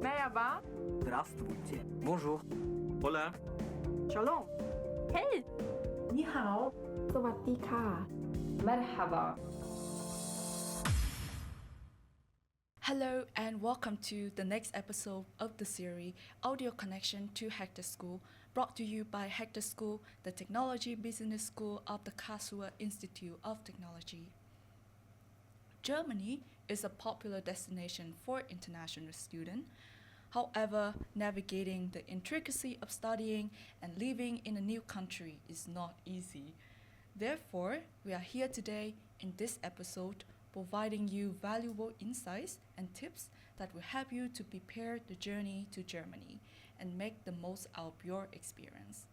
Merhaba. Здравствуйте. Bonjour. Hola. Shalom. Hey. 你好 สวัสดีค่ะ Merhaba. Hello and welcome to the next episode of the series Audio Connection to HECTOR School, brought to you by HECTOR School, the Technology Business School of the Karlsruhe Institute of Technology. Germany is a popular destination for international students. However, navigating the intricacy of studying and living in a new country is not easy. Therefore, we are here today in this episode providing you valuable insights and tips that will help you to prepare the journey to Germany and make the most out of your experience.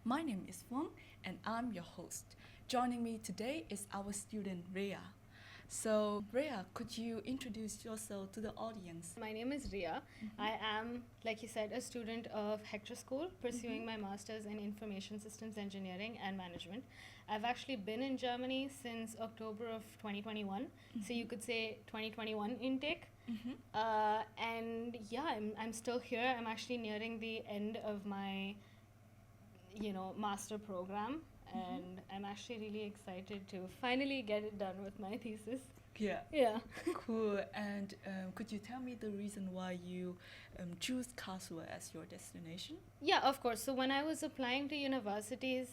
My name is Phuong and I'm your host. Joining me today is our student Rhea. So, Rhea, could you introduce yourself to the audience? My name is Rhea. I am, like you said, a student of HECTOR School, pursuing my master's in Information Systems Engineering and Management. I've actually been in Germany since October of 2021, so you could say 2021 intake. And yeah, I'm still here. I'm actually nearing the end of my, master program. And I'm actually really excited to finally get it done with my thesis. Yeah. Cool. And could you tell me the reason why you choose Karlsruhe as your destination? Yeah, of course. So when I was applying to universities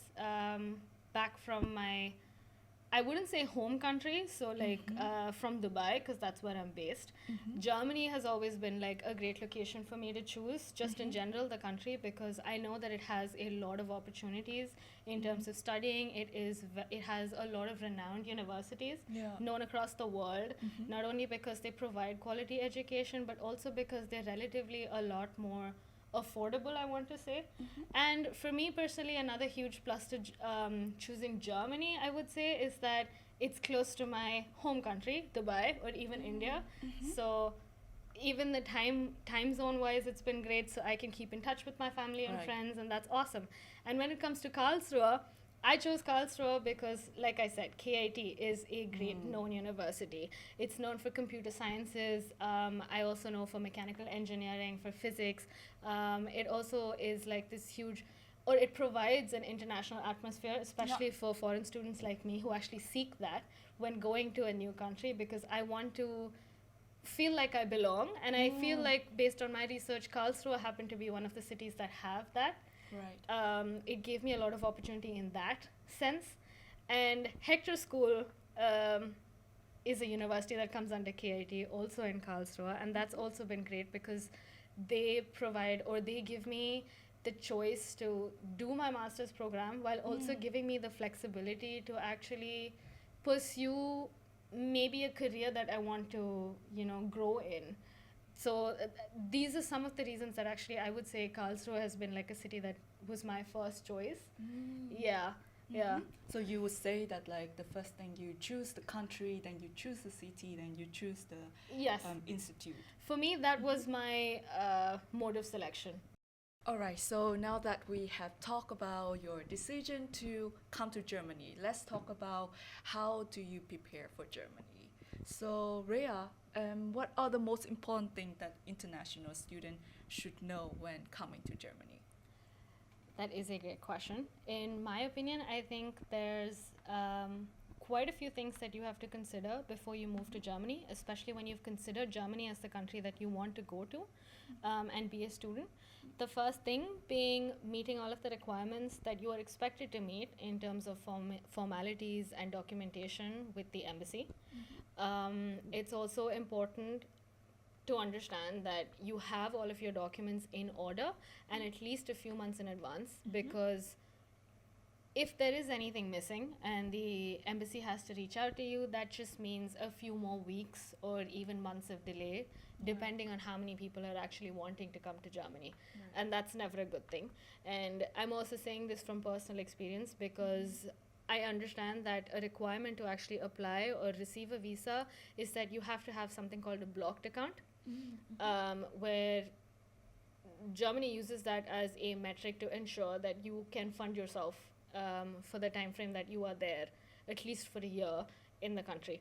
back from my, I wouldn't say home country, so like from Dubai, because that's where I'm based. Germany has always been like a great location for me to choose, just in general, the country, because I know that it has a lot of opportunities in terms of studying. It has a lot of renowned universities known across the world, not only because they provide quality education, but also because they're relatively a lot more affordable, I want to say. And for me personally, another huge plus to choosing Germany, I would say, is that it's close to my home country, Dubai, or even India. So even the time zone wise, it's been great, so I can keep in touch with my family and friends, and that's awesome. And when it comes to Karlsruhe, I chose Karlsruhe because, like I said, KIT is a great known university. It's known for computer sciences. I also know for mechanical engineering, for physics. It also is like this huge, or it provides an international atmosphere, especially for foreign students like me who actually seek that when going to a new country, because I want to feel like I belong. And I feel like, based on my research, Karlsruhe happened to be one of the cities that have that. Right. It gave me a lot of opportunity in that sense. And HECTOR School is a university that comes under KIT, also in Karlsruhe, and that's also been great because they provide, or they give me the choice to do my master's program while also giving me the flexibility to actually pursue maybe a career that I want to, grow in. So these are some of the reasons that actually I would say Karlsruhe has been like a city that was my first choice. Yeah. So you would say that like the first thing you choose the country, then you choose the city, then you choose the institute. For me, that was my mode of selection. All right, so now that we have talked about your decision to come to Germany, let's talk about how do you prepare for Germany. So Rhea, what are the most important things that international students should know when coming to Germany? That is a great question. In my opinion, I think there's quite a few things that you have to consider before you move to Germany, especially when you've considered Germany as the country that you want to go to and be a student. The first thing being meeting all of the requirements that you are expected to meet in terms of formalities and documentation with the embassy. It's also important to understand that you have all of your documents in order and at least a few months in advance, because if there is anything missing and the embassy has to reach out to you, that just means a few more weeks or even months of delay, depending on how many people are actually wanting to come to Germany. And that's never a good thing. And I'm also saying this from personal experience, because I understand that a requirement to actually apply or receive a visa is that you have to have something called a blocked account, where Germany uses that as a metric to ensure that you can fund yourself for the time frame that you are there, at least for a year in the country.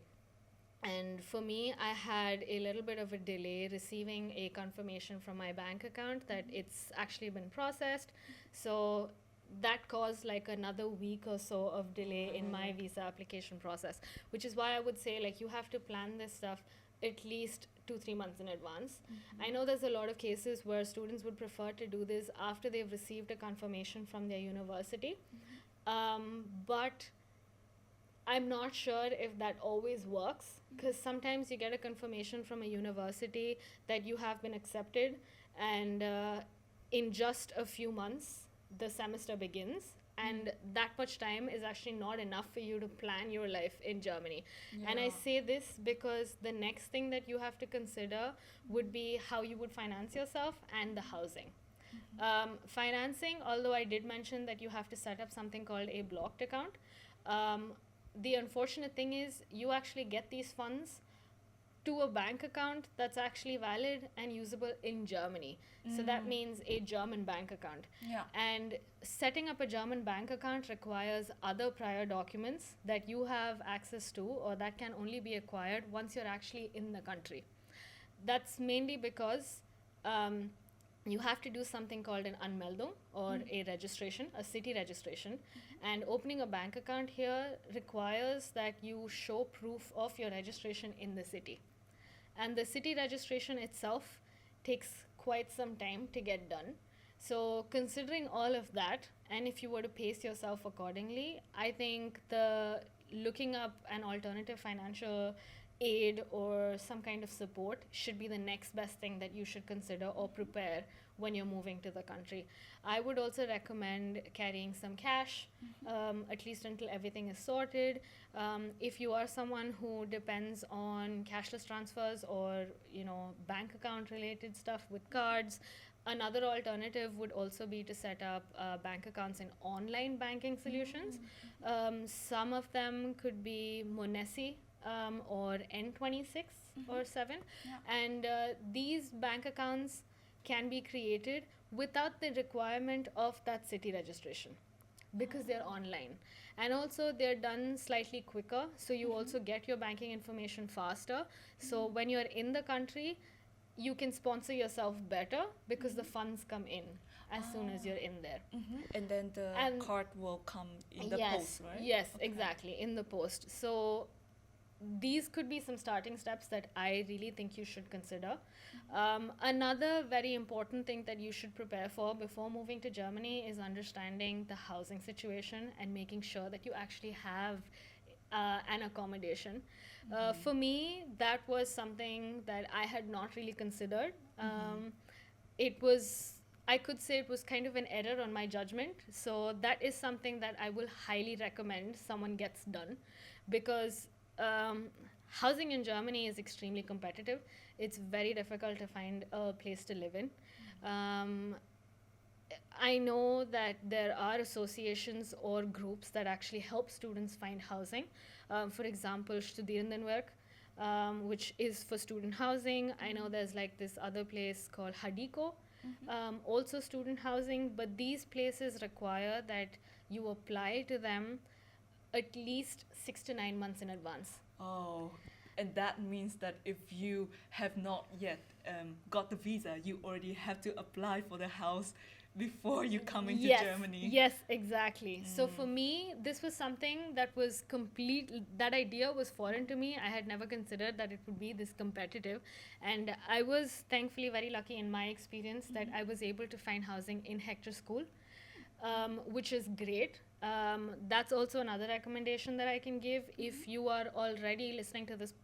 And for me, I had a little bit of a delay receiving a confirmation from my bank account that it's actually been processed. So that caused like another week or so of delay in my visa application process, which is why I would say like you have to plan this stuff at least 2-3 months in advance. I know there's a lot of cases where students would prefer to do this after they've received a confirmation from their university. But I'm not sure if that always works, because sometimes you get a confirmation from a university that you have been accepted, and in just a few months the semester begins, and that much time is actually not enough for you to plan your life in Germany. And I say this because the next thing that you have to consider would be how you would finance yourself and the housing. Financing, although I did mention that you have to set up something called a blocked account, the unfortunate thing is you actually get these funds to a bank account that's actually valid and usable in Germany. So that means a German bank account. Yeah. And setting up a German bank account requires other prior documents that you have access to, or that can only be acquired once you're actually in the country. That's mainly because you have to do something called an Anmeldung, or a registration, a city registration. And opening a bank account here requires that you show proof of your registration in the city. And the city registration itself takes quite some time to get done. So considering all of that, and if you were to pace yourself accordingly, I think the looking up an alternative financial aid or some kind of support should be the next best thing that you should consider or prepare when you're moving to the country. I would also recommend carrying some cash, at least until everything is sorted. If you are someone who depends on cashless transfers or bank account related stuff with cards, another alternative would also be to set up bank accounts in online banking solutions. Some of them could be Monesi, or N26 or 7. And these bank accounts can be created without the requirement of that city registration, because they're online. And also they're done slightly quicker, so you also get your banking information faster. So when you're in the country, you can sponsor yourself better because the funds come in as soon as you're in there. And then the card will come in the post, right? Yes, exactly, in the post. So these could be some starting steps that I really think you should consider. Another very important thing that you should prepare for before moving to Germany is understanding the housing situation and making sure that you actually have an accommodation. For me, that was something that I had not really considered. I could say it was kind of an error on my judgment. So that is something that I will highly recommend someone gets done, because housing in Germany is extremely competitive. It's very difficult to find a place to live in. I know that there are associations or groups that actually help students find housing. For example, Studierendenwerk, which is for student housing. I know there's like this other place called Hadiko, also student housing, but these places require that you apply to them at least 6 to 9 months in advance. Oh, and that means that if you have not yet got the visa, you already have to apply for the house before you come into Germany. Yes, exactly. So for me, this was something that was that idea was foreign to me. I had never considered that it would be this competitive. And I was thankfully very lucky in my experience that I was able to find housing in HECTOR School, which is great. That's also another recommendation that I can give. If you are already listening to this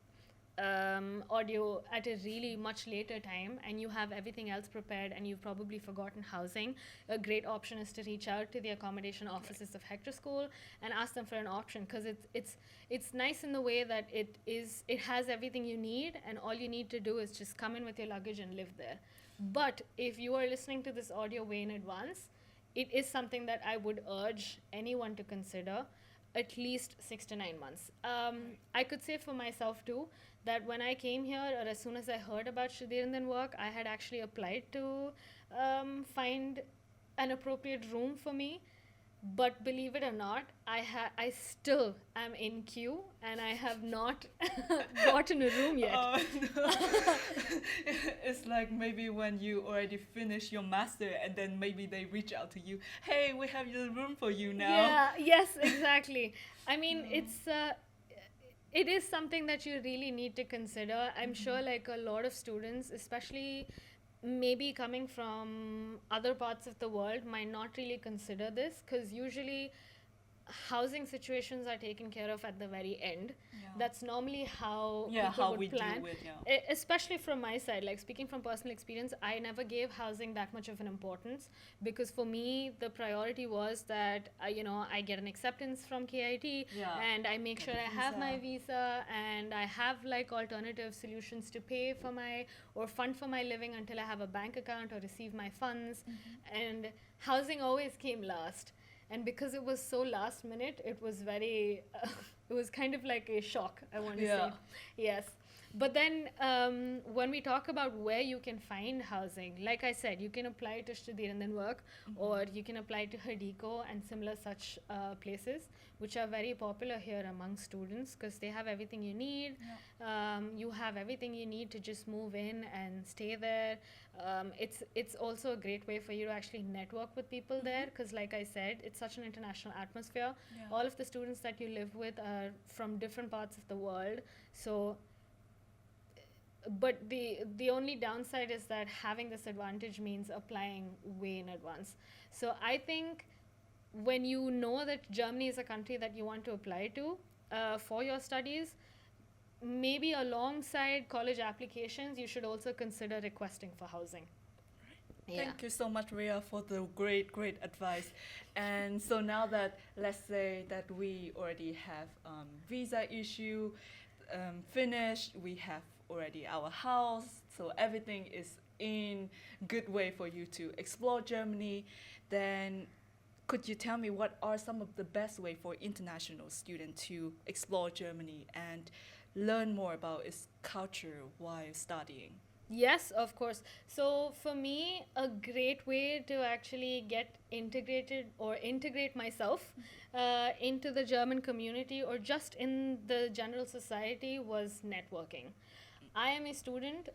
audio at a really much later time and you have everything else prepared and you've probably forgotten housing, a great option is to reach out to the accommodation offices of HECTOR School and ask them for an option, because it's nice in the way that it has everything you need, and all you need to do is just come in with your luggage and live there. But if you are listening to this audio way in advance, it is something that I would urge anyone to consider, at least 6 to 9 months. I could say for myself too, that when I came here, or as soon as I heard about Studierendenwerk, I had actually applied to find an appropriate room for me But believe it or not, I still am in queue and I have not gotten a room yet. Oh, no. It's like maybe when you already finish your master and then maybe they reach out to you, hey, we have the room for you now. Yeah, yes, exactly. I mean, it is something that you really need to consider. I'm sure like a lot of students, especially maybe coming from other parts of the world, might not really consider this, because usually housing situations are taken care of at the very end. Yeah. That's normally how Yeah, people how would we plan. deal with, Especially from my side, like speaking from personal experience, I never gave housing that much of an importance, because for me the priority was that I get an acceptance from KIT, Yeah. and I make Get sure a I have my visa. visa, and I have like alternative solutions to pay for my or fund for my living until I have a bank account or receive my funds. And housing always came last. And because it was so last minute, it was very, it was kind of like a shock, I want to Yeah. say. Yes. But then when we talk about where you can find housing, like I said, you can apply to Shtadir and then work, or you can apply to Herdiko and similar such places, which are very popular here among students, because they have everything you need. You have everything you need to just move in and stay there. It's also a great way for you to actually network with people there, because like I said, it's such an international atmosphere. Yeah. All of the students that you live with are from different parts of the world. So but the only downside is that having this advantage means applying way in advance. So I think when you know that Germany is a country that you want to apply to for your studies, maybe alongside college applications, you should also consider requesting for housing. Yeah. Thank you so much, Rhea, for the great, great advice. And so now that, let's say that we already have visa issue finished, we have already our house, so everything is in good way for you to explore Germany, then could you tell me what are some of the best way for international students to explore Germany and learn more about its culture while studying? Yes, of course. So for me, a great way to actually get integrated or integrate myself into the German community or just in the general society was networking. I am a student,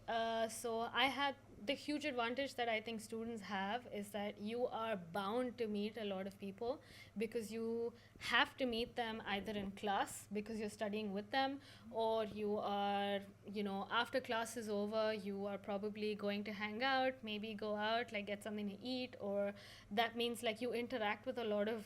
so I had the huge advantage that I think students have is that you are bound to meet a lot of people, because you have to meet them either in class because you're studying with them, or you are, after class is over, you are probably going to hang out, maybe go out, like get something to eat, or that means like you interact with a lot of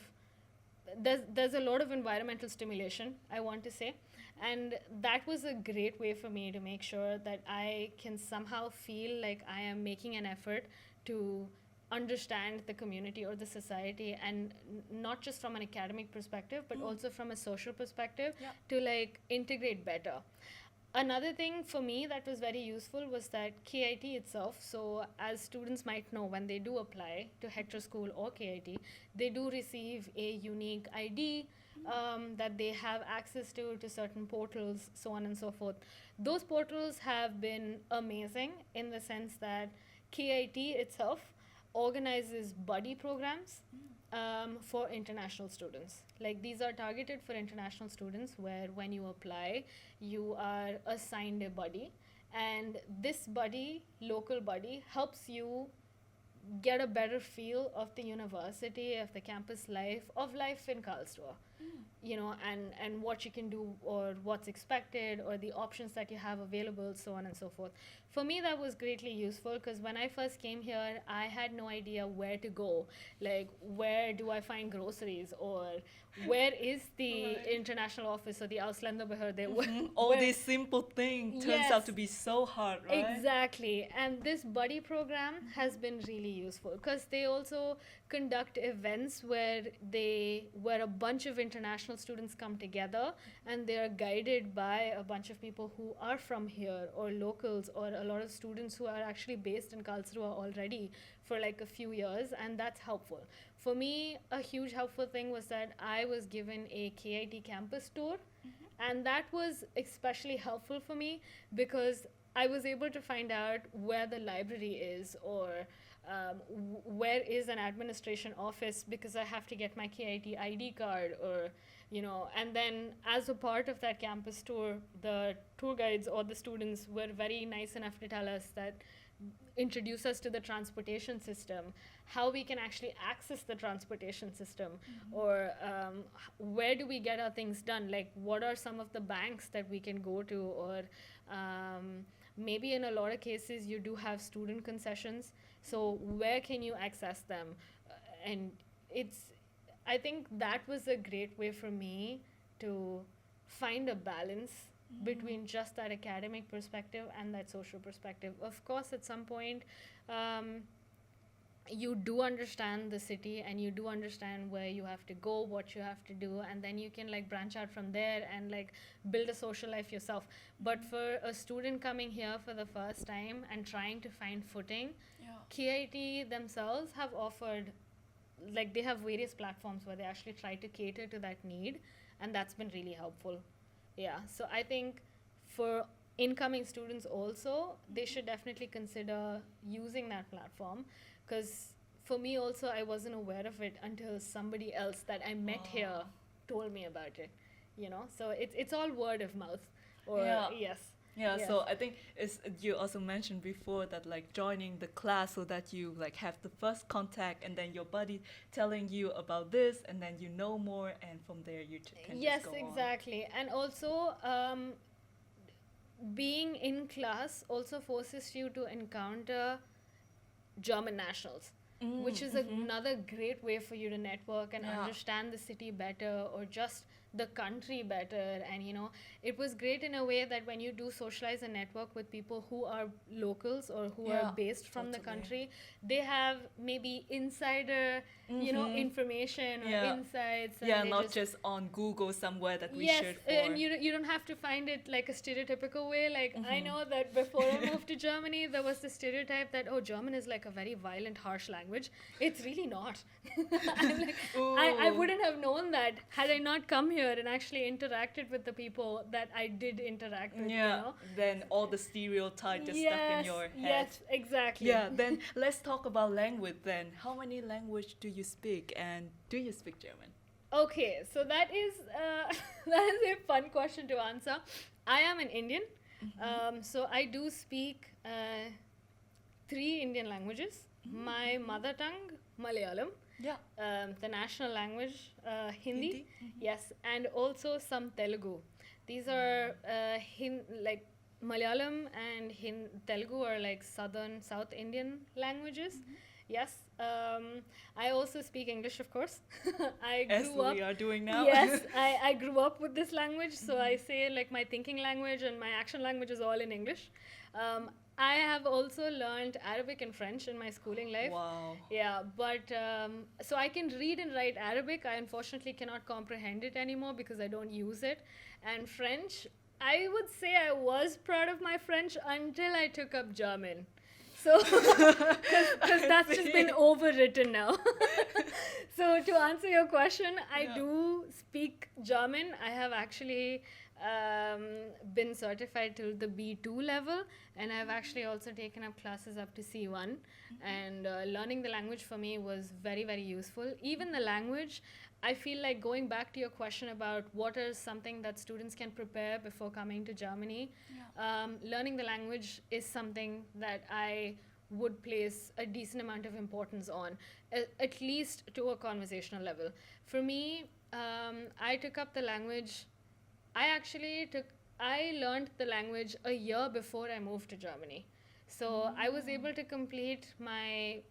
there's a lot of environmental stimulation, I want to say. And that was a great way for me to make sure that I can somehow feel like I am making an effort to understand the community or the society, and not just from an academic perspective, but also from a social perspective, to like integrate better. Another thing for me that was very useful was that KIT itself, so as students might know, when they do apply to HECTOR School or KIT, they do receive a unique ID that they have access to certain portals, so on and so forth. Those portals have been amazing in the sense that KIT itself organizes buddy programs for international students. Like, these are targeted for international students, where when you apply, you are assigned a buddy, and this buddy, local buddy, helps you get a better feel of the university, of the campus life, of life in Karlsruhe. And what you can do, or what's expected, or the options that you have available, so on and so forth. For me, that was greatly useful, because when I first came here, I had no idea where to go. Like, where do I find groceries, or where is the international office or the Ausländerbehörde? All these simple things turns out to be so hard, right? Exactly. And this buddy program has been really useful, because they also conduct events where a bunch of international students come together, and they are guided by a bunch of people who are from here, or locals, or a lot of students who are actually based in Karlsruhe already for like a few years, and that's helpful. For me, a huge helpful thing was that I was given a KIT campus tour, and that was especially helpful for me, because I was able to find out where the library is, or where is an administration office because I have to get my KIT ID card, or and then as a part of that campus tour, the tour guides or the students were very nice enough to tell us that, introduce us to the transportation system, how we can actually access the transportation system, or where do we get our things done, like what are some of the banks that we can go to, or maybe in a lot of cases you do have student concessions, so where can you access them? And I think that was a great way for me to find a balance between just that academic perspective and that social perspective. Of course, at some point, you do understand the city and you do understand where you have to go, what you have to do, and then you can like branch out from there and like build a social life yourself. But for a student coming here for the first time and trying to find footing, KIT themselves have offered, like they have various platforms where they actually try to cater to that need, and that's been really helpful. Yeah, so I think for incoming students also, they should definitely consider using that platform, because for me also, I wasn't aware of it until somebody else that I met here told me about it, so it's all word of mouth, or yes. Yeah, so I think you also mentioned before that like joining the class so that you like have the first contact, and then your buddy telling you about this, and then you know more, and from there you can just go on. Yes, exactly. And also being in class also forces you to encounter German nationals, which is another great way for you to network and understand the city better, or just the country better. And it was great in a way that when you do socialize and network with people who are locals or who are based from the country, they have maybe insider information or insights, and not just on Google somewhere that we shared for. And you don't have to find it like a stereotypical way. Like I know that before I moved to Germany, there was the stereotype that German is like a very violent, harsh language. It's really not. I'm like, I wouldn't have known that had I not come here and actually interacted with the people that I did interact with. Then all the stereotypes just stuck in your head. Yes, exactly. Yeah, then let's talk about language then. How many languages do you speak, and do you speak German? Okay, so that is a fun question to answer. I am an Indian, so I do speak 3 Indian languages. My mother tongue, Malayalam. The national language, Hindi. Yes, and also some Telugu. These are like Malayalam and Telugu are like South Indian languages. Yes. I also speak English, of course. As we are doing now. Yes, I grew up with this language, so I say like my thinking language and my action language is all in English. I have also learned Arabic and French in my schooling life. Wow. Yeah, but so I can read and write Arabic. I unfortunately cannot comprehend it anymore because I don't use it. And French, I would say I was proud of my French until I took up German. So, because that's just been overwritten now. So to answer your question, I do speak German. I have actually been certified till the B2 level, and I've actually also taken up classes up to C1. And learning the language for me was very, very useful. Even the language, I feel like, going back to your question about what is something that students can prepare before coming to Germany, learning the language is something that I would place a decent amount of importance on, at least to a conversational level. For me, I took up the language. I learned the language a year before I moved to Germany. So I was able to complete my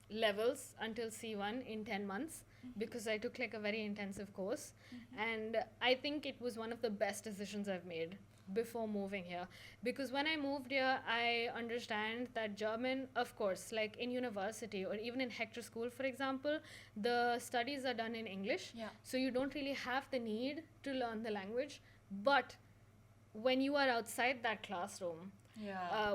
levels until C1 in 10 months because I took like a very intensive course. And I think it was one of the best decisions I've made before moving here. Because when I moved here, I understand that German, of course, like in university or even in HECTOR School, for example, the studies are done in English. So you don't really have the need to learn the language. But when you are outside that classroom,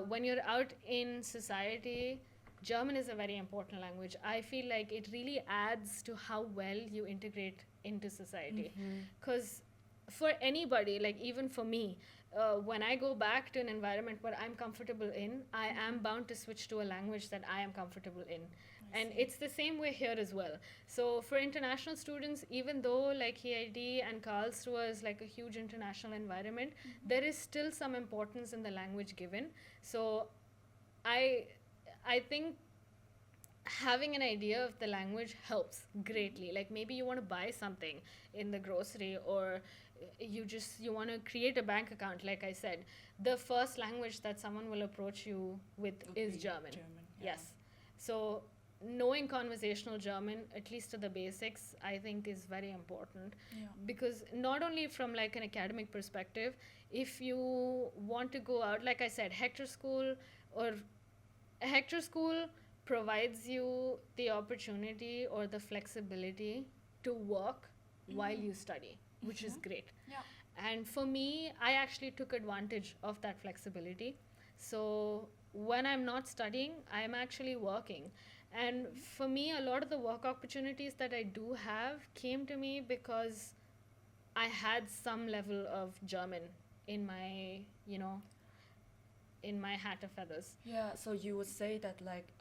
when you're out in society, German is a very important language. I feel like it really adds to how well you integrate into society. Because for anybody, like even for me, when I go back to an environment where I'm comfortable in, I am bound to switch to a language that I am comfortable in. And it's the same way here as well. So for international students, even though like HED and Karlsruhe is like a huge international environment, there is still some importance in the language given. So I think having an idea of the language helps greatly. Like maybe you want to buy something in the grocery, or you want to create a bank account. Like I said, the first language that someone will approach you with is German. Yes. So knowing conversational German, at least to the basics, I think is very important. Because not only from like an academic perspective, if you want to go out, like I said, HECTOR School provides you the opportunity or the flexibility to work while you study, which is great. And for me, I actually took advantage of that flexibility. So when I'm not studying, I'm actually working. And for me, a lot of the work opportunities that I do have came to me because I had some level of German in my, in my hat of feathers. Yeah, so you would say that like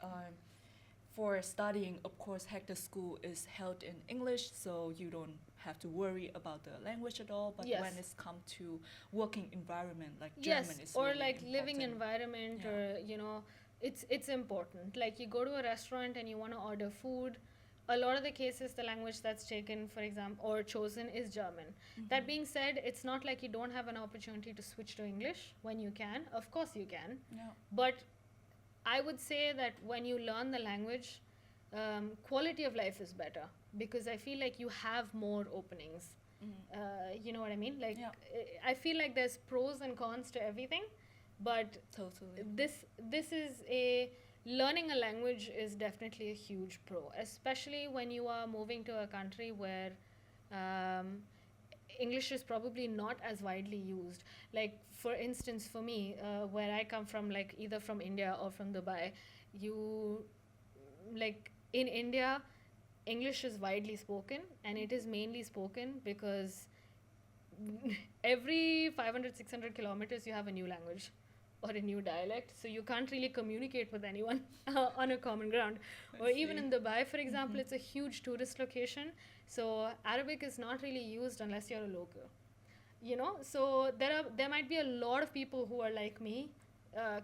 for studying, of course, HECTOR School is held in English, so you don't have to worry about the language at all. But when it's come to working environment, like German is or really like important. living environment, or it's important. Like you go to a restaurant and you want to order food. A lot of the cases, the language that's taken, for example, or chosen is German. That being said, it's not like you don't have an opportunity to switch to English when you can. Of course you can. But I would say that when you learn the language, quality of life is better, because I feel like you have more openings. You know what I mean? Like, I feel like there's pros and cons to everything, but totally. This is learning a language is definitely a huge pro, especially when you are moving to a country where English is probably not as widely used. Like, for instance, for me, where I come from, like either from India or from Dubai, in India, English is widely spoken, and it is mainly spoken because every 500, 600 kilometers you have a new language or a new dialect, so you can't really communicate with anyone on a common ground. Or even in Dubai, for example, it's a huge tourist location, so Arabic is not really used unless you're a local. So there might be a lot of people who are like me,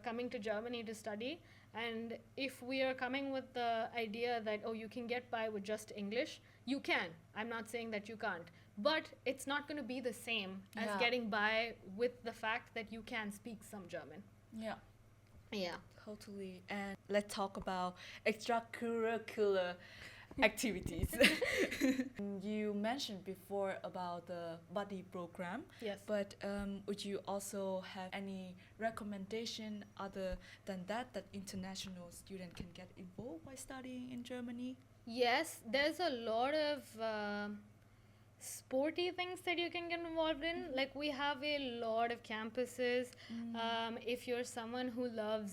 coming to Germany to study, and if we are coming with the idea that, oh, you can get by with just English, you can. I'm not saying that you can't, but it's not going to be the same as getting by with the fact that you can speak some German. Yeah, Totally. And let's talk about extracurricular activities. You mentioned before about the buddy program. Yes. But would you also have any recommendation other than that international student can get involved by studying in Germany? Yes, there's a lot of sporty things that you can get involved in. Like, we have a lot of campuses. If you're someone who loves,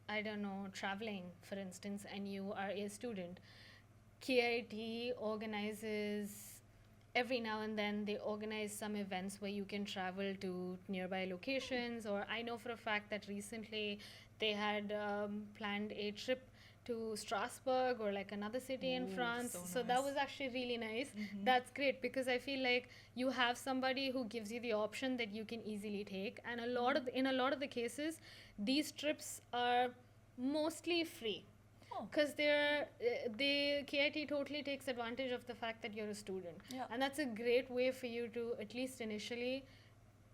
I don't know, traveling, for instance, and you are a student, KIT organizes, every now and then they organize some events where you can travel to nearby locations. Or I know for a fact that recently they had planned a trip to Strasbourg or like another city in France. So that was actually really nice. That's great, because I feel like you have somebody who gives you the option that you can easily take. And in a lot of the cases, these trips are mostly free. Because the KIT totally takes advantage of the fact that you're a student. And that's a great way for you to, at least initially,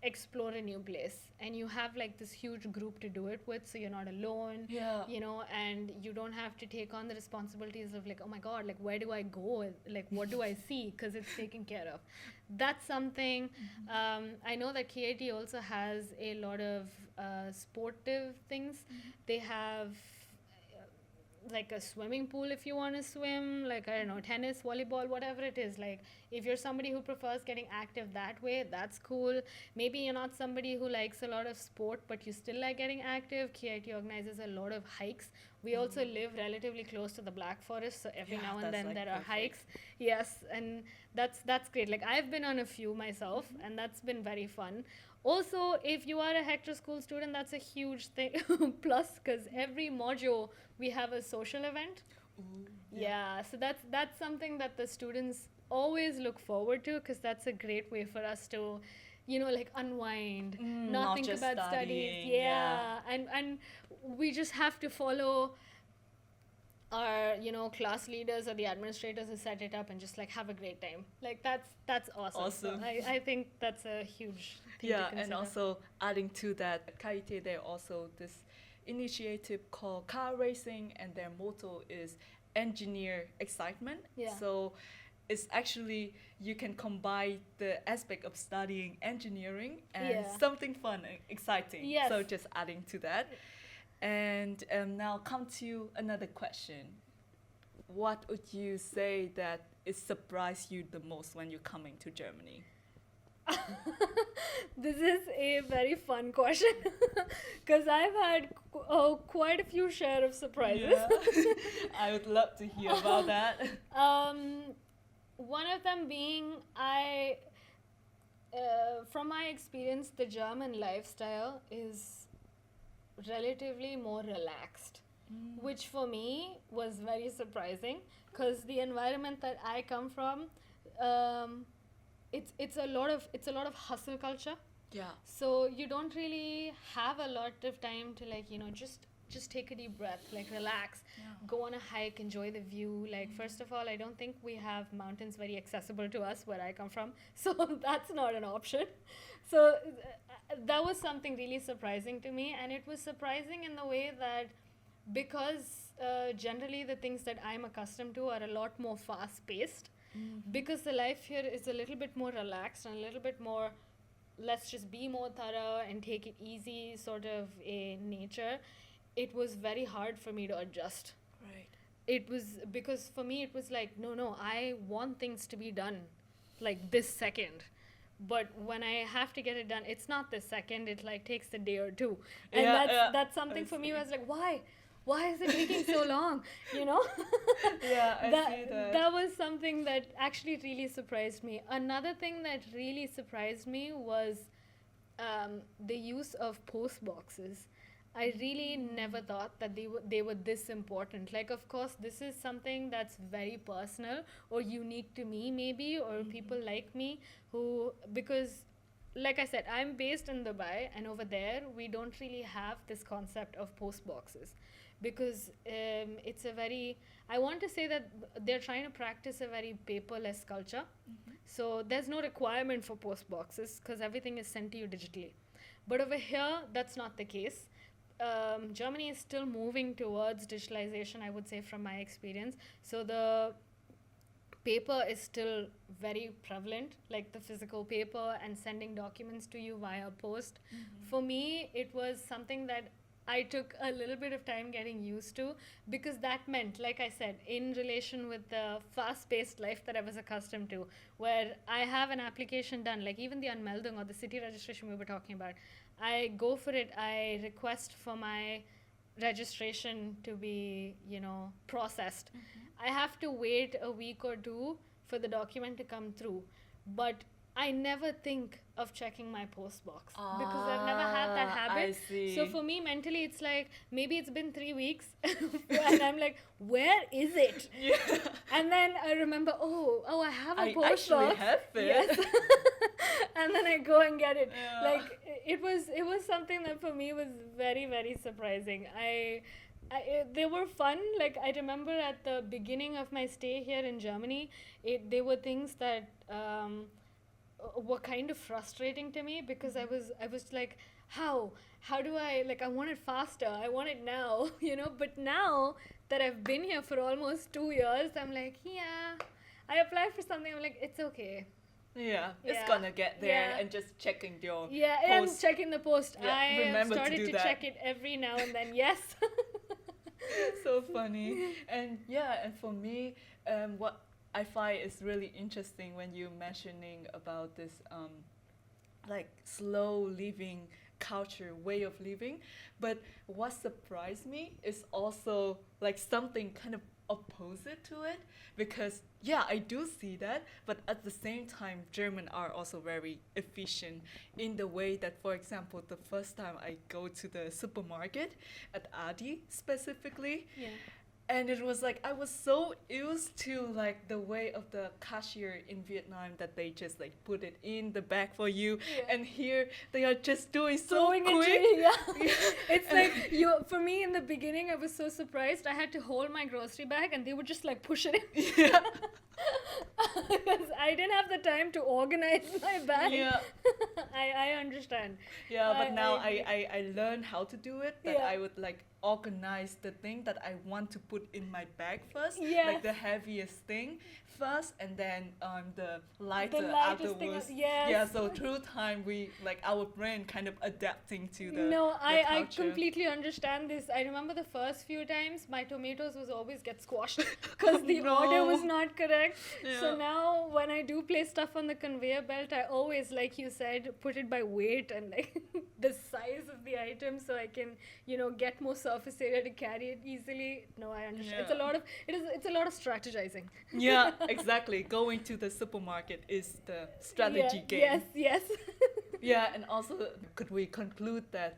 explore a new place. And you have like this huge group to do it with, so you're not alone. And you don't have to take on the responsibilities of like, oh my god, like where do I go, like what do I see, because it's taken care of. That's something. I know that KIT also has a lot of sportive things. They have like a swimming pool if you want to swim, like, I don't know, tennis, volleyball, whatever it is. Like, if you're somebody who prefers getting active that way, that's cool. Maybe you're not somebody who likes a lot of sport, but you still like getting active. KIT organizes a lot of hikes. We also live relatively close to the Black Forest, so every now and then there are hikes. Yes, and that's great. Like, I've been on a few myself, and that's been very fun. Also, if you are a HECTOR School student, that's a huge thing plus, because every module we have a social event. Ooh, Yeah, so that's something that the students always look forward to, because that's a great way for us to, like, unwind, not think just about studies. studying, Yeah, and we just have to follow our class leaders or the administrators who set it up and just like have a great time. Like, that's awesome. So I think that's a huge thing to consider. And also adding to that, KIT, there also this initiative called car racing, and their motto is engineer excitement. Yeah. So it's actually, you can combine the aspect of studying engineering and something fun and exciting. Yes. So just adding to that. And now come to another question. What would you say that it surprised you the most when you're coming to Germany? This is a very fun question, because I've had quite a few share of surprises. Yeah. I would love to hear about that. One of them being, from my experience, the German lifestyle is relatively more relaxed, which for me was very surprising, because the environment that I come from, it's a lot of hustle culture. Yeah. So you don't really have a lot of time to, like, just take a deep breath, like, relax, go on a hike, enjoy the view. Like, first of all, I don't think we have mountains very accessible to us where I come from, so that's not an option. So that was something really surprising to me, and it was surprising in the way that, because generally the things that I'm accustomed to are a lot more fast-paced, because the life here is a little bit more relaxed and a little bit more, let's just be more thorough and take it easy sort of a nature. It was very hard for me to adjust. Right. It was, because for me it was like, no, I want things to be done like this second. But when I have to get it done, it's not this second, it like takes a day or two. And that's something for me was like, why is it taking so long? Yeah, I see that. That was something that actually really surprised me. Another thing that really surprised me was the use of post boxes. I really never thought that they were this important. Like, of course, this is something that's very personal or unique to me, maybe, or people like me who, because, like I said, I'm based in Dubai, and over there, we don't really have this concept of post boxes, because it's a very, I want to say that they're trying to practice a very paperless culture. So there's no requirement for post boxes, because everything is sent to you digitally. But over here, that's not the case. Germany is still moving towards digitalization, I would say, from my experience. So the paper is still very prevalent, like the physical paper and sending documents to you via post. For me, it was something that I took a little bit of time getting used to, because that meant, like I said, in relation with the fast-paced life that I was accustomed to, where I have an application done, like even the Anmeldung or the city registration we were talking about, I go for it, I request for my registration to be, processed. I have to wait a week or two for the document to come through, but I never think of checking my post box, because I've never had that habit. I see. So for me, mentally, it's like, maybe it's been 3 weeks and I'm like, where is it? Yeah. And then I remember, oh, I have a post I box. actually have it. Yes. And then I go and get it. Yeah. Like, it was something that for me was very, very surprising. They were fun. Like, I remember at the beginning of my stay here in Germany, they were things that were kind of frustrating to me, because I was like, how do I, like, I want it faster, I want it now, but now that I've been here for almost 2 years, I'm like, I applied for something, I'm like, it's okay. Yeah, it's gonna get there, and just checking your post. And checking the post. Yeah, I have remember to started do to that. check it every now and then. Yes. So funny. And yeah, and for me, what I find is really interesting when you're mentioning about this like slow living culture, way of living. But what surprised me is also like something kind of opposite to it, because yeah, I do see that, but at the same time German are also very efficient in the way that, for example, the first time I go to the supermarket at Adi specifically, Yeah. and it was like I was so used to like the way of the cashier in Vietnam that they just like put it in the bag for you, Yeah. and here they are just doing so Throwing it to quick. you, yeah. It's like for me in the beginning, I was so surprised. I had to hold my grocery bag and they would just like push it in. Yeah. Because I didn't have the time to organize my bag. Yeah. I understand. Yeah, but now I- I learned how to do it, that Yeah. I would like organize the thing that I want to put in my bag first, Yes. like the heaviest thing first, and then the lighter The lightest thing, afterwards. yes. Yeah, so through time we like our brain kind of adapting to the No, the I culture. completely understand this. I remember the first few times my tomatoes was always get squashed because the No. order was not correct. So Yeah. now when I do place stuff on the conveyor belt, I always, like you said, put it by weight and like the size of the item so I can, get more surface area to carry it easily. No, I understand. It's a Yeah. lot of it's a lot of strategizing. Yeah, exactly. Going to the supermarket is the strategy Yeah, game. Yes, yes. Yeah, and also, could we conclude that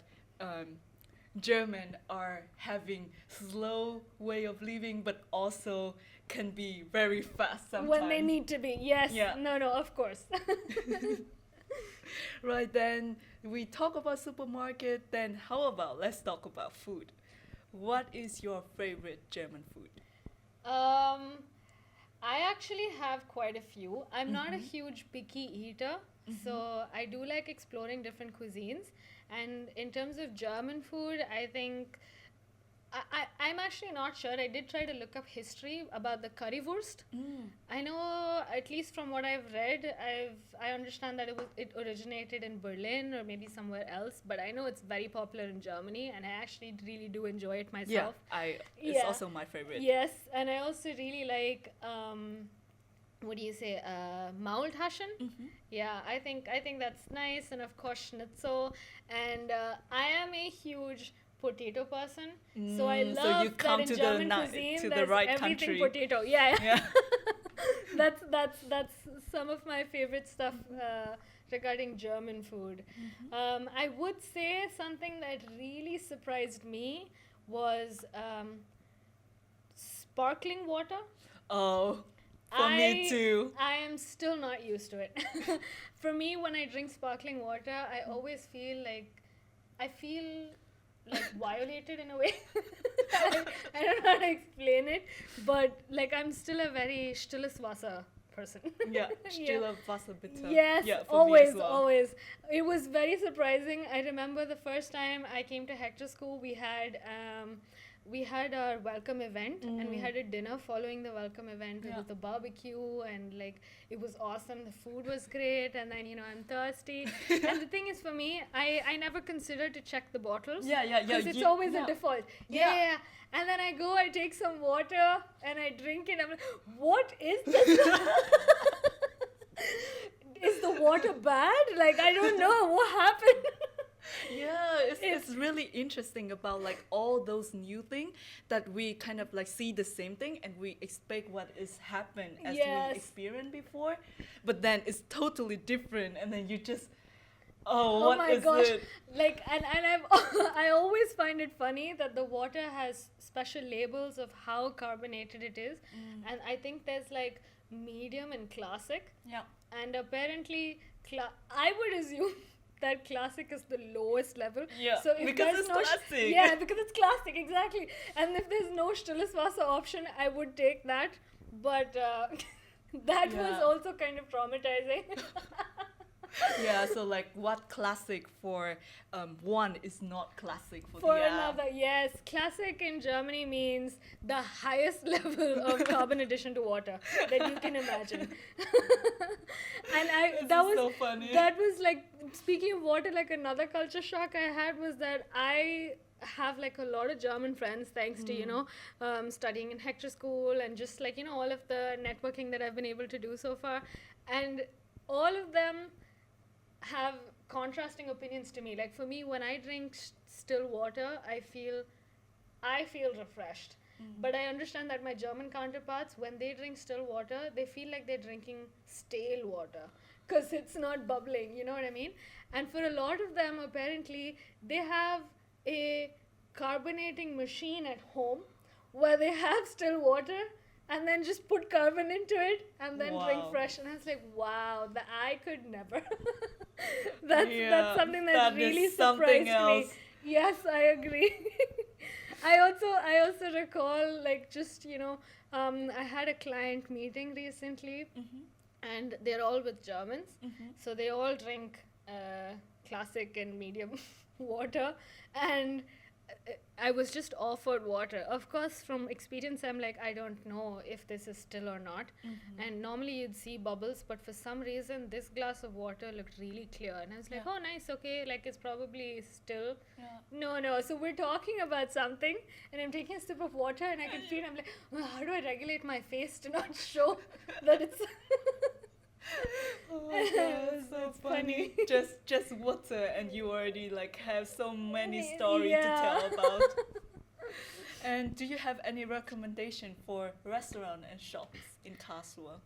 German are having slow way of living, but also can be very fast sometimes? When they need to be. Yes. Yeah. No, of course. Right, then we talk about supermarket, then how about let's talk about food. What is your favorite German food? I actually have quite a few. I'm not a huge picky eater, so I do like exploring different cuisines. And in terms of German food, I think I'm actually not sure. I did try to look up history about the currywurst. I know, at least from what I've read, I understand that it originated in Berlin or maybe somewhere else, but I know it's very popular in Germany, and I actually really do enjoy it myself. Yeah, it's Yeah. also my favorite. Yes, and I also really like what do you say, Maultaschen? Yeah, I think that's nice, and of course Schnitzel. And I am a huge potato person, so I love so you come that in to German the cuisine to the there's right everything country. potato. Yeah. Yeah. That's some of my favorite stuff regarding German food. I would say something that really surprised me was sparkling water. Oh, for me too. I am still not used to it. For me, when I drink sparkling water, I always feel like violated in a way. I don't know how to explain it, but like I'm still a very stilles Wasser person. Yeah, stille Wasser bitte. Yes, Yeah, for me always, as well. always. It was very surprising. I remember the first time I came to HECTOR School, we had our welcome event, and we had a dinner following the welcome event. It Yeah. was a barbecue, and like it was awesome. The food was great, and then I'm thirsty. And the thing is, for me, I never consider to check the bottles. Yeah. Because it's you- always yeah. a default. Yeah. Yeah. And then I go, I take some water, and I drink it. I'm like, what is this? Is the water bad? Like, I don't know. What happened? Yeah, it's really interesting about like all those new things that we kind of like see the same thing and we expect what is happened as Yes. we experienced before, but then it's totally different, and then you just Oh what my is gosh. it? Like, and I always find it funny that the water has special labels of how carbonated it is. And I think there's like medium and classic. Yeah. And apparently, I would assume that classic is the lowest level. Yeah, So if because there's it's no classic. yeah, because it's classic, exactly. And if there's no stilles Wasser option, I would take that. But that was Yeah. also kind of traumatizing. Yeah, so like what classic for one is not classic for, For the another, yes. Classic in Germany means the highest level of carbon addition to water that you can imagine. And that was so funny. That was like, speaking of water, like another culture shock I had was that I have like a lot of German friends thanks to, studying in HECTOR School and just like, all of the networking that I've been able to do so far. And all of them have contrasting opinions to me. Like for me, when I drink still water, I feel refreshed. But I understand that my German counterparts, when they drink still water, they feel like they're drinking stale water because it's not bubbling, you know what I mean? And for a lot of them, apparently, they have a carbonating machine at home where they have still water and then just put carbon into it and then drink fresh. And I was like, wow, I could never. That's something that really surprised me. Yes, I agree. I also recall, like, just, I had a client meeting recently, and they're all with Germans, so they all drink classic and medium water, and I was just offered water. Of course, from experience, I'm like, I don't know if this is still or not. And normally you'd see bubbles, but for some reason, this glass of water looked really clear. And I was like, oh, nice, okay, like it's probably still. No. So we're talking about something, and I'm taking a sip of water, and I can feel, I'm like, how do I regulate my face to not show that it's... Oh my god, it's so funny. Just water and you already like have so many stories to tell about. And do you have any recommendation for restaurant and shops in Karlsruhe?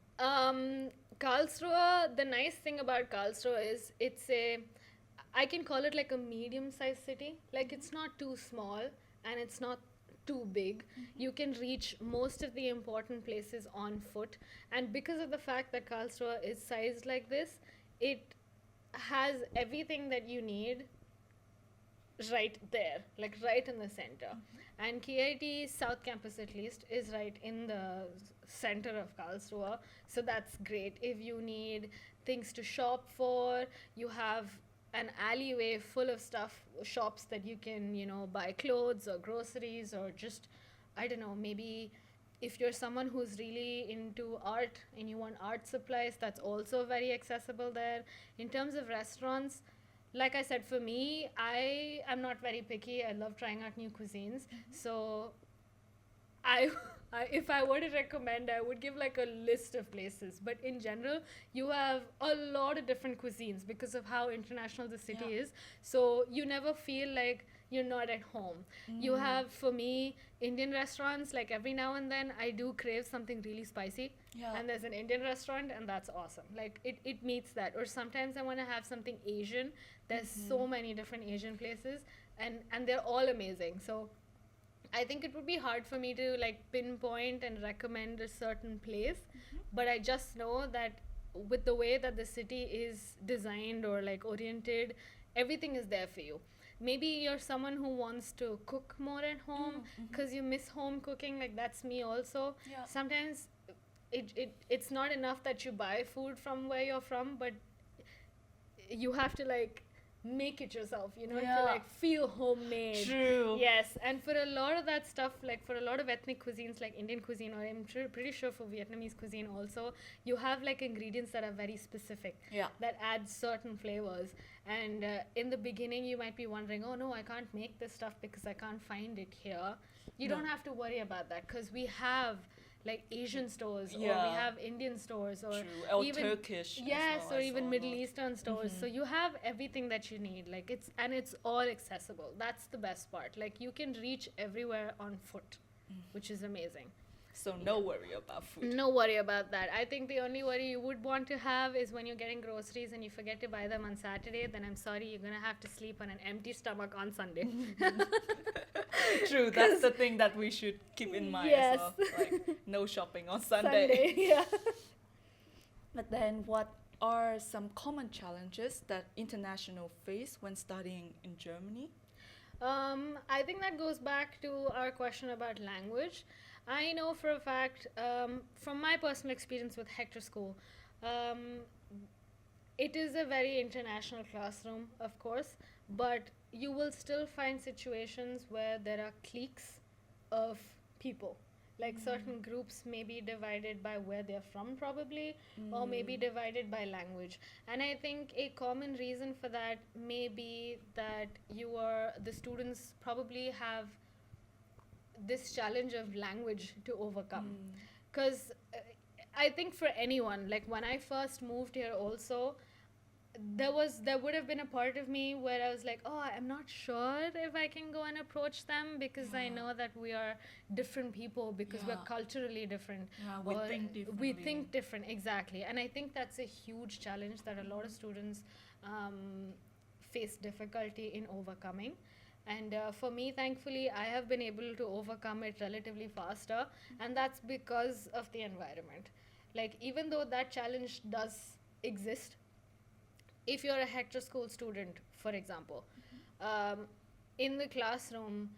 Karlsruhe, the nice thing about Karlsruhe is I can call it like a medium-sized city. Like it's not too small and it's not too big. You can reach most of the important places on foot, and because of the fact that Karlsruhe is sized like this, it has everything that you need right there, like right in the center. And KIT South Campus, at least, is right in the center of Karlsruhe, so that's great. If you need things to shop for, you have an alleyway full of shops that you can, buy clothes or groceries, or just, I don't know, maybe if you're someone who's really into art and you want art supplies, that's also very accessible there. In terms of restaurants, like I said, for me, I am not very picky. I love trying out new cuisines. So if I were to recommend, I would give like a list of places. But in general, you have a lot of different cuisines because of how international the city is. So you never feel like you're not at home. You have, for me, Indian restaurants, like every now and then I do crave something really spicy. And there's an Indian restaurant and that's awesome. Like it meets that. Or sometimes I want to have something Asian. There's so many different Asian places and they're all amazing. So I think it would be hard for me to like pinpoint and recommend a certain place, but I just know that with the way that the city is designed or like oriented, everything is there for you. Maybe you're someone who wants to cook more at home because you miss home cooking, like that's me also. Sometimes it's not enough that you buy food from where you're from, but you have to like make it yourself, to like feel homemade. True. Yes, and for a lot of that stuff, like for a lot of ethnic cuisines like Indian cuisine, or I'm pretty sure for Vietnamese cuisine also, you have like ingredients that are very specific, that add certain flavors. And in the beginning you might be wondering, oh no, I can't make this stuff because I can't find it here. You don't have to worry about that because we have like Asian stores, or we have Indian stores, or even Turkish, or even Middle Eastern stores. So you have everything that you need. Like it's all accessible. That's the best part. Like you can reach everywhere on foot, which is amazing. So no worry about food. No worry about that. I think the only worry you would want to have is when you're getting groceries and you forget to buy them on Saturday, then I'm sorry, you're going to have to sleep on an empty stomach on Sunday. True, that's the thing that we should keep in mind as well. Like, no shopping on Sunday. But then what are some common challenges that international face when studying in Germany? I think that goes back to our question about language. I know for a fact, from my personal experience with HECTOR School, it is a very international classroom, of course, but you will still find situations where there are cliques of people. Like certain groups may be divided by where they're from probably, or maybe divided by language. And I think a common reason for that may be that the students probably have this challenge of language to overcome. Because I think for anyone, like when I first moved here also, there would have been a part of me where I was like, oh, I'm not sure if I can go and approach them, because I know that we are different people, because we're culturally different. We think differently. We think different, exactly. And I think that's a huge challenge that a lot of students face difficulty in overcoming. And for me, thankfully, I have been able to overcome it relatively faster, and that's because of the environment. Like, even though that challenge does exist, if you're a HECTOR School student, for example, in the classroom,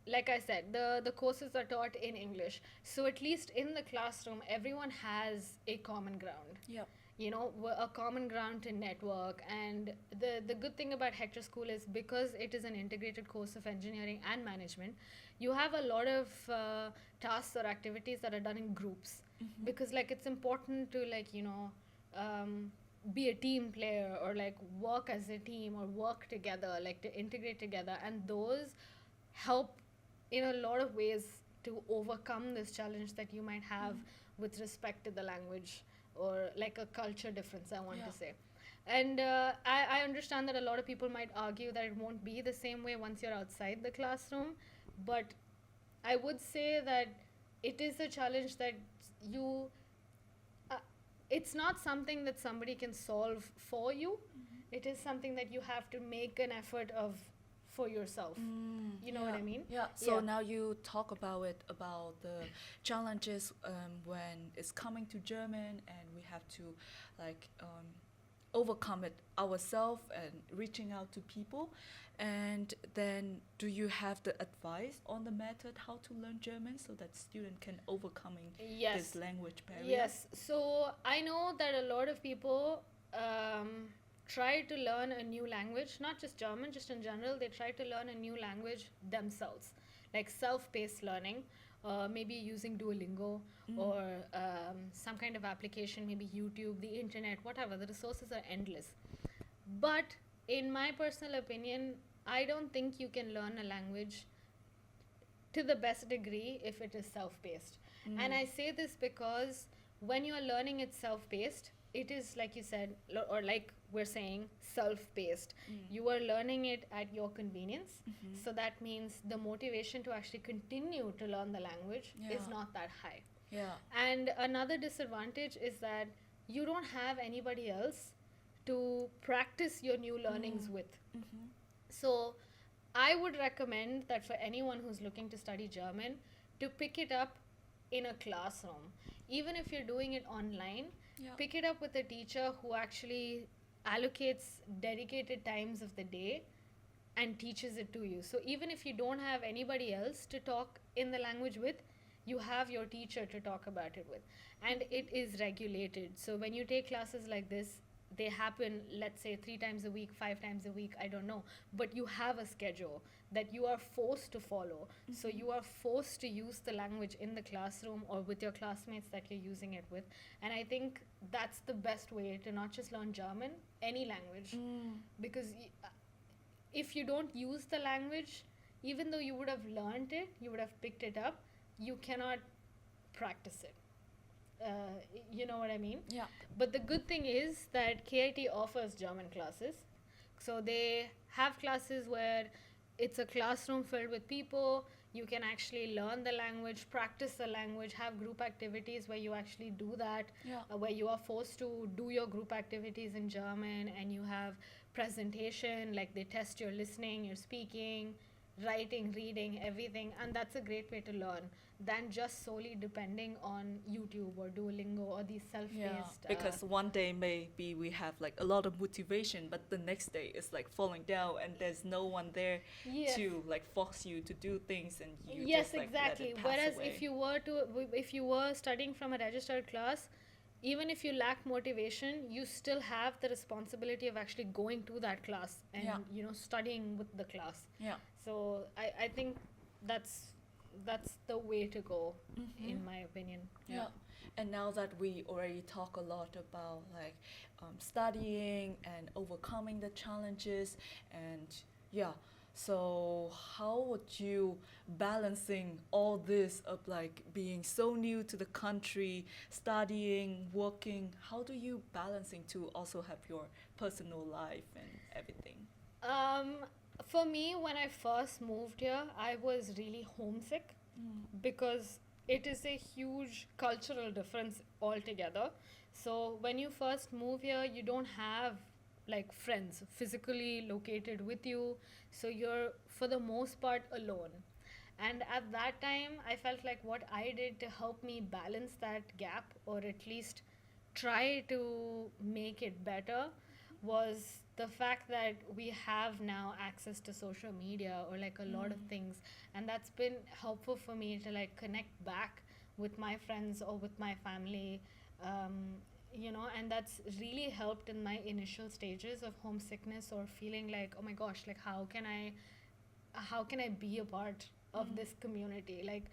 like I said, the courses are taught in English. So at least in the classroom, everyone has a common ground. Yep. You know, a common ground to network. And the good thing about HECTOR School is, because it is an integrated course of engineering and management, you have a lot of tasks or activities that are done in groups. Because, like, it's important to, like, you know, be a team player, or like work as a team, or work together, like to integrate together. And those help in a lot of ways to overcome this challenge that you might have with respect to the language, or like a culture difference, I want to say. And I understand that a lot of people might argue that it won't be the same way once you're outside the classroom, but I would say that it is a challenge that it's not something that somebody can solve for you. It is something that you have to make an effort of for yourself. You know what I mean? Yeah. So now you talk about the challenges when it's coming to German, and we have to like overcome it ourselves and reaching out to people. And then, do you have the advice on the method how to learn German so that student can overcoming this language barrier? Yes. So I know that a lot of people try to learn a new language, not just German, just in general. They try to learn a new language themselves, like self-paced learning, maybe using Duolingo or some kind of application, maybe YouTube, the internet, whatever. The resources are endless. But in my personal opinion, I don't think you can learn a language to the best degree if it is self-paced. And I say this because when you're learning it self-paced, it is, like you said, or like we're saying, self-paced. You are learning it at your convenience. So that means the motivation to actually continue to learn the language is not that high. And another disadvantage is that you don't have anybody else to practice your new learnings with. So I would recommend that for anyone who's looking to study German, to pick it up in a classroom. Even if you're doing it online, pick it up with a teacher who actually allocates dedicated times of the day and teaches it to you. So even if you don't have anybody else to talk in the language with, you have your teacher to talk about it with. And it is regulated. So when you take classes like this, they happen, let's say 3 times a week, 5 times a week, I don't know. But you have a schedule that you are forced to follow. So you are forced to use the language in the classroom or with your classmates that you're using it with. And I think that's the best way to not just learn German, any language. Because if you don't use the language, even though you would have learned it, you would have picked it up, you cannot practice it. You know what I mean? Yeah. But the good thing is that KIT offers German classes. So they have classes where it's a classroom filled with people. You can actually learn the language, practice the language, have group activities where you actually do that, where you are forced to do your group activities in German, and you have presentation, like they test your listening, your speaking, writing, reading, everything. And that's a great way to learn than just solely depending on YouTube or Duolingo or these self-paced. Because one day maybe we have like a lot of motivation, but the next day it's like falling down and there's no one there to like force you to do things, and you just like exactly. let it pass Whereas away. if you were studying from a registered class, even if you lack motivation, you still have the responsibility of actually going to that class and studying with the class. So I think that's that's the way to go, in my opinion. Yeah. And now that we already talk a lot about like studying and overcoming the challenges, and so how would you balancing all this of like being so new to the country, studying, working? How do you balancing to also have your personal life and everything? For me, when I first moved here, I was really homesick because it is a huge cultural difference altogether. So when you first move here, you don't have like friends physically located with you, so you're for the most part alone. And at that time, I felt like what I did to help me balance that gap, or at least try to make it better, was the fact that we have now access to social media or like a lot of things, and that's been helpful for me to like connect back with my friends or with my family, and that's really helped in my initial stages of homesickness or feeling like, oh my gosh, like how can I be a part of this community, like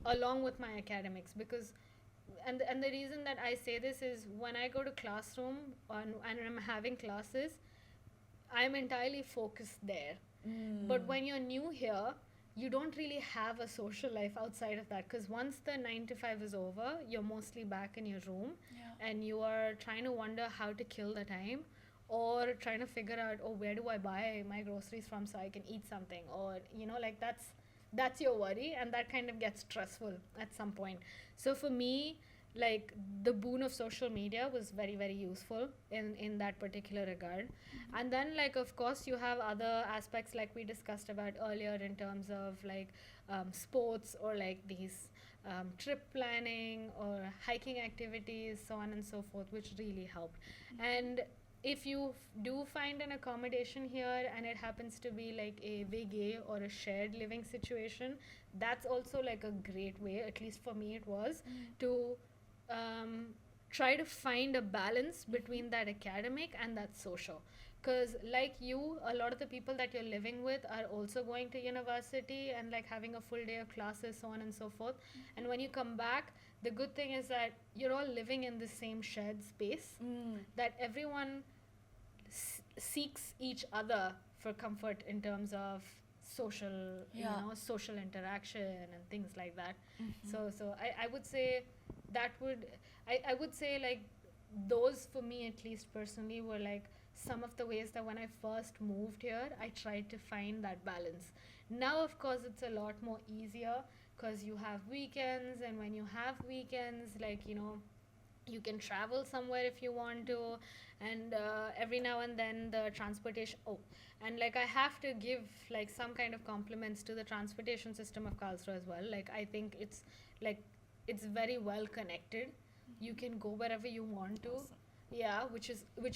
along with my academics. Because and the reason that I say this is when I go to classroom and I'm having classes, I'm entirely focused there. But when you're new here, you don't really have a social life outside of that, because once the 9 to 5 is over, you're mostly back in your room and you are trying to wonder how to kill the time, or trying to figure out, oh, where do I buy my groceries from so I can eat something, or like that's your worry, and that kind of gets stressful at some point. So for me, like the boon of social media was very, very useful in that particular regard. And then like of course you have other aspects like we discussed about earlier in terms of like sports, or like these trip planning or hiking activities, so on and so forth, which really helped. And if you do find an accommodation here and it happens to be like a WG or a shared living situation, that's also like a great way, at least for me it was, to try to find a balance between that academic and that social. Because like you, a lot of the people that you're living with are also going to university and like having a full day of classes, so on and so forth. And when you come back, the good thing is that you're all living in the same shared space, that everyone seeks each other for comfort in terms of social, social interaction and things like that. So I would say I would say like those for me, at least personally, were like some of the ways that when I first moved here, I tried to find that balance. Now, of course, it's a lot more easier because you have weekends, and when you have weekends, like, you can travel somewhere if you want to, and every now and then the transportation. Oh, and like I have to give like some kind of compliments to the transportation system of Karlsruhe as well. Like I think it's very well connected. You can go wherever you want to. Awesome. Yeah, which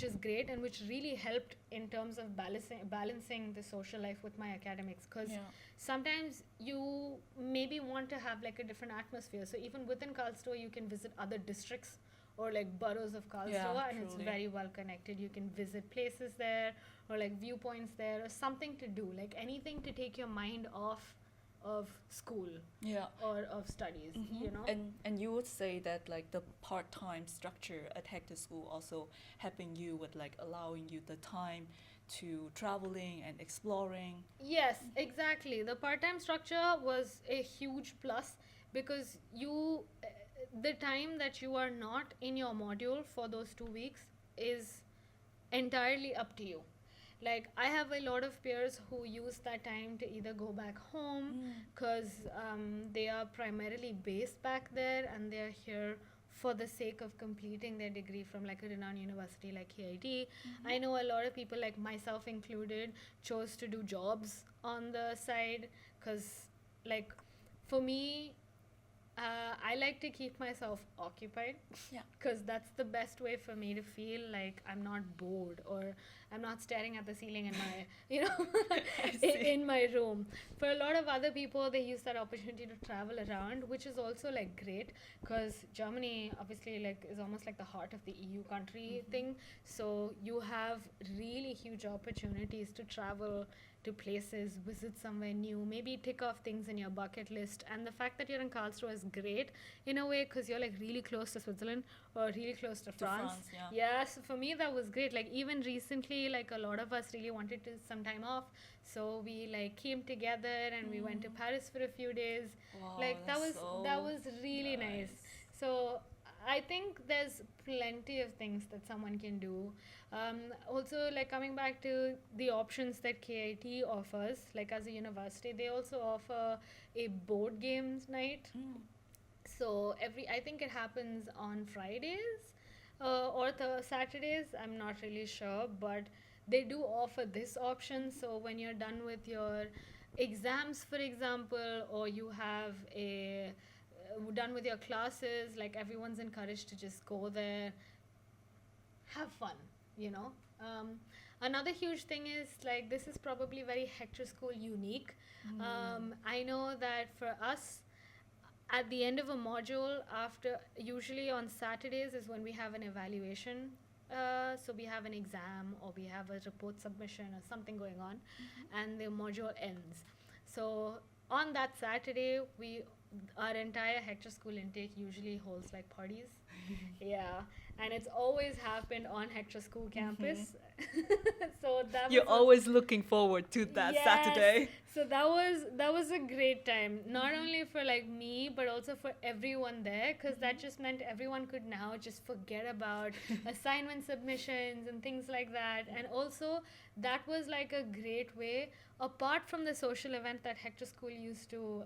is great, and which really helped in terms of balancing the social life with my academics, because sometimes you maybe want to have like a different atmosphere. So even within Karlsruhe, you can visit other districts or like boroughs of Karlsruhe, and it's very well connected. You can visit places there, or like viewpoints there, or something to do, like anything to take your mind off of school or of studies. And you would say that like the part-time structure at HECTOR School also helping you with like allowing you the time to traveling and exploring. Yes, exactly. The part-time structure was a huge plus, because the time that you are not in your module for those 2 weeks is entirely up to you. Like I have a lot of peers who use that time to either go back home because they are primarily based back there, and they're here for the sake of completing their degree from like a renowned university like KIT. I know a lot of people, like myself included, chose to do jobs on the side, because like for me, I like to keep myself occupied, because that's the best way for me to feel like I'm not bored, or I'm not staring at the ceiling in my, in my room. For a lot of other people, they use that opportunity to travel around, which is also like great, because Germany obviously like is almost like the heart of the EU country thing. So you have really huge opportunities to travel to places, visit somewhere new, maybe tick off things in your bucket list. And the fact that you're in Karlsruhe is great in a way because you're like really close to Switzerland or really close to France. Yeah, so for me that was great. Like even recently, like a lot of us really wanted to some time off, so we like came together and we went to Paris for a few days. Wow, Like that was really nice. So I think there's plenty of things that someone can do. Also, like coming back to the options that KIT offers, like as a university, they also offer a board games night. So I think it happens on Fridays or Saturdays. I'm not really sure, but they do offer this option. So when you're done with your exams, for example, or you have done with your classes, like everyone's encouraged to just go there, have fun, you know. Another huge thing is like this is probably very HECTOR School unique. I know that for us, at the end of a module, after usually on Saturdays is when we have an evaluation. So we have an exam or we have a report submission or something going on, and the module ends. So on that Saturday, our entire HECTOR School intake usually holds like parties. Yeah, and it's always happened on HECTOR School campus. So You're always looking forward to that Saturday. So that was a great time, not only for like me but also for everyone there, because that just meant everyone could now just forget about assignment submissions and things like that. And also that was like a great way, apart from the social event that HECTOR School used to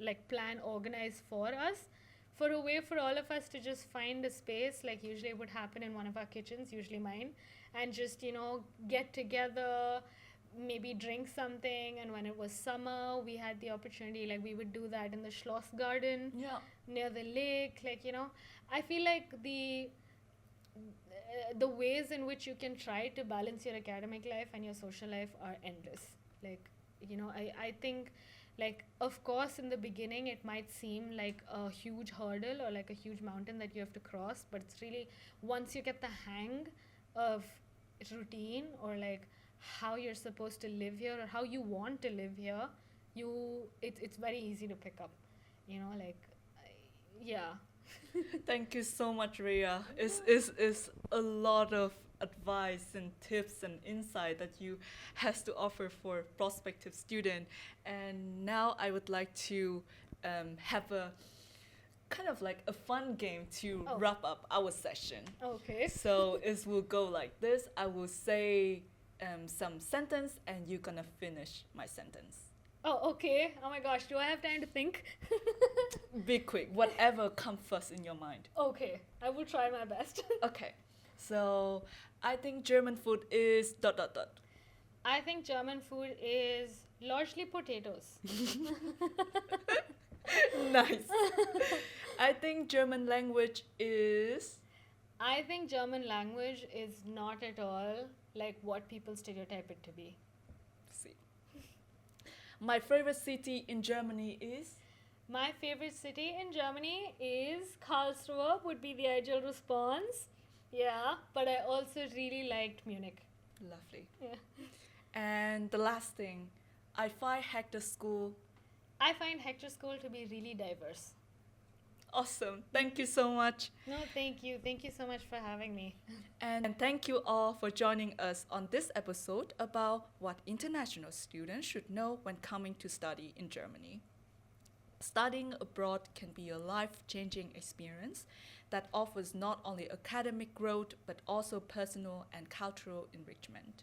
like plan, organize for us, for a way for all of us to just find a space, like usually it would happen in one of our kitchens, usually mine, and just, you know, get together, maybe drink something. And when it was summer, we had the opportunity, like we would do that in the Schloss garden near the lake. Like, you know, I feel like the ways in which you can try to balance your academic life and your social life are endless. Like, you know, I think, like, of course, in the beginning, it might seem like a huge hurdle or like a huge mountain that you have to cross. But it's really, once you get the hang of routine or like how you're supposed to live here or how you want to live here, it's very easy to pick up, you know, like, yeah. Thank you so much, Rhea. It's a lot of advice and tips and insight that you has to offer for prospective student. And now I would like to have a kind of like a fun game to wrap up our session. Okay. So it will go like this. I will say some sentence and you're gonna finish my sentence. Oh, okay. Oh my gosh, do I have time to think? Be quick, whatever comes first in your mind. Okay, I will try my best. Okay, so I think German food is ... I think German food is largely potatoes. Nice. I think German language is... I think German language is not at all like what people stereotype it to be. See. My favorite city in Germany is... My favorite city in Germany is Karlsruhe, would be the ideal response. Yeah, but I also really liked Munich. Lovely. Yeah. And the last thing, I find HECTOR School... I find HECTOR School to be really diverse. Awesome. Thank you so much. No, thank you. Thank you so much for having me. And thank you all for joining us on this episode about what international students should know when coming to study in Germany. Studying abroad can be a life-changing experience that offers not only academic growth but also personal and cultural enrichment.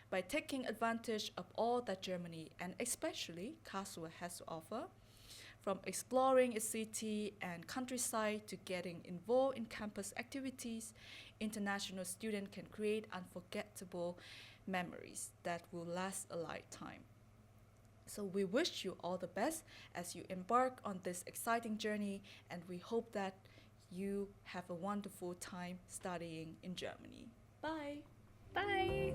By taking advantage of all that Germany and especially Karlsruhe has to offer, from exploring its city and countryside to getting involved in campus activities, international students can create unforgettable memories that will last a lifetime. So we wish you all the best as you embark on this exciting journey, and we hope that you have a wonderful time studying in Germany. Bye. Bye.